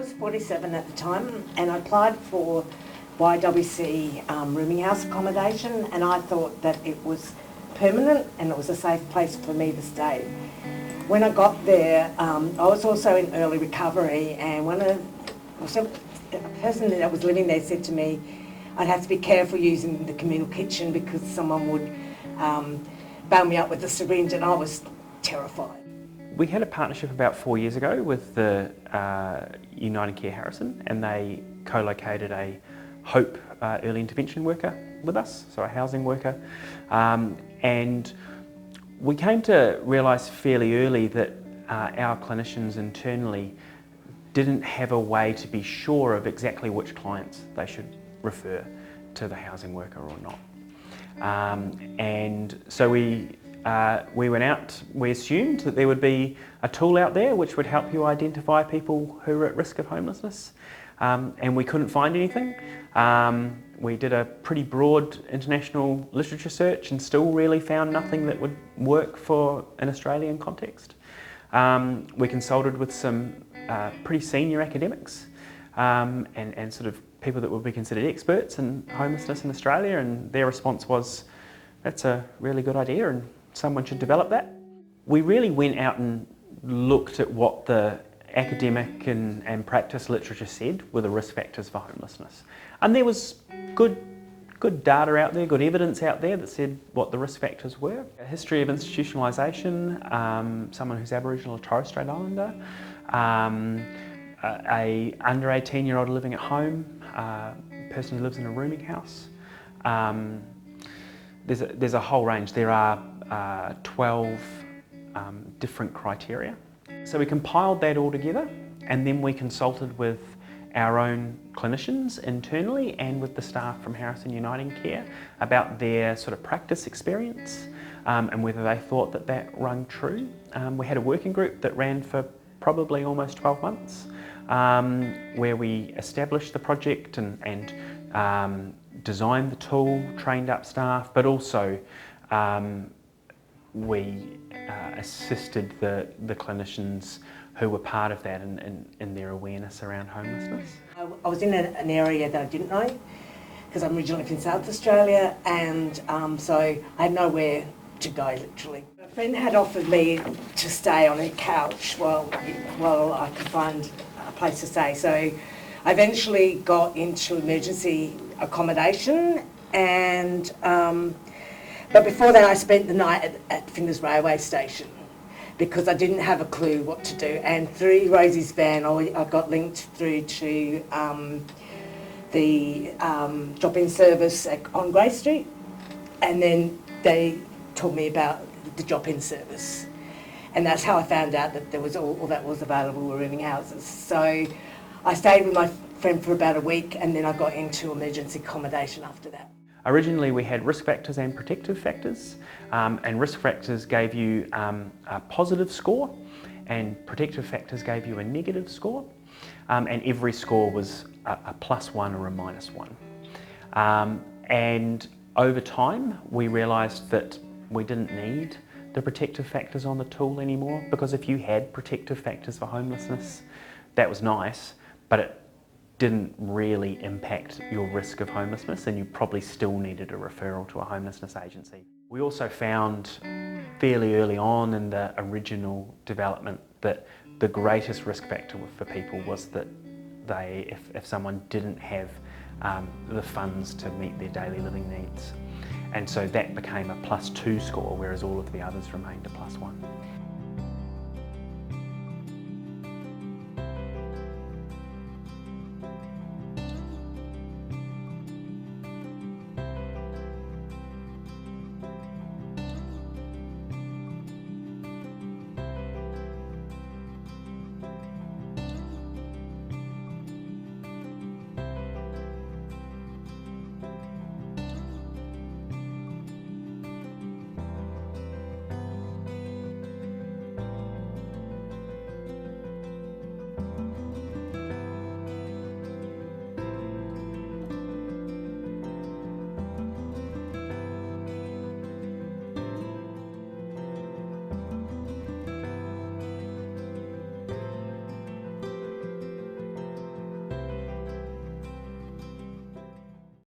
was 47 at the time, and I applied for YWC rooming house accommodation, and I thought that it was permanent and it was a safe place for me to stay. When I got there, I was also in early recovery, and a person that was living there said to me I'd have to be careful using the communal kitchen because someone would bail me up with a syringe, and I was terrified. We had a partnership about 4 years ago with the United Care Harrison, and they co-located a HOPE early intervention worker with us, so a housing worker. And we came to realise fairly early that our clinicians internally didn't have a way to be sure of exactly which clients they should refer to the housing worker or not. And so we went out, we assumed that there would be a tool out there which would help you identify people who are at risk of homelessness, and we couldn't find anything. We did a pretty broad international literature search and still really found nothing that would work for an Australian context. We consulted with some pretty senior academics and sort of people that would be considered experts in homelessness in Australia, and their response was, that's a really good idea and someone should develop that. We really went out and looked at what the academic and practice literature said were the risk factors for homelessness. And there was good data out there, good evidence out there that said what the risk factors were. A history of institutionalisation, someone who's Aboriginal or Torres Strait Islander, a under 18-year-old living at home, a person who lives in a rooming house. There's a whole range. There are 12 different criteria. So we compiled that all together, and then we consulted with our own clinicians internally and with the staff from Harrison Uniting Care about their sort of practice experience and whether they thought that that rang true. We had a working group that ran for probably almost 12 months where we established the project and designed the tool, trained up staff, but also we assisted the clinicians who were part of that in their awareness around homelessness. I was in an area that I didn't know because I'm originally from South Australia, and so I had nowhere to go, literally. A friend had offered me to stay on her couch while I could find a place to stay. So I eventually got into emergency accommodation, and but before that I spent the night at Flinders Railway Station because I didn't have a clue what to do. And through Rosie's van, I got linked through to the drop-in service on Grey Street, and then they told me about the drop-in service. And that's how I found out that there was all that was available were rooming houses. So I stayed with my friend for about a week, and then I got into emergency accommodation after that. Originally we had risk factors and protective factors, and risk factors gave you a positive score and protective factors gave you a negative score, and every score was a +1 or a -1. And over time we realised that we didn't need the protective factors on the tool anymore, because if you had protective factors for homelessness, that was nice, but it didn't really impact your risk of homelessness, and you probably still needed a referral to a homelessness agency. We also found fairly early on in the original development that the greatest risk factor for people was that if someone didn't have the funds to meet their daily living needs. And so that became a +2 score, whereas all of the others remained a +1.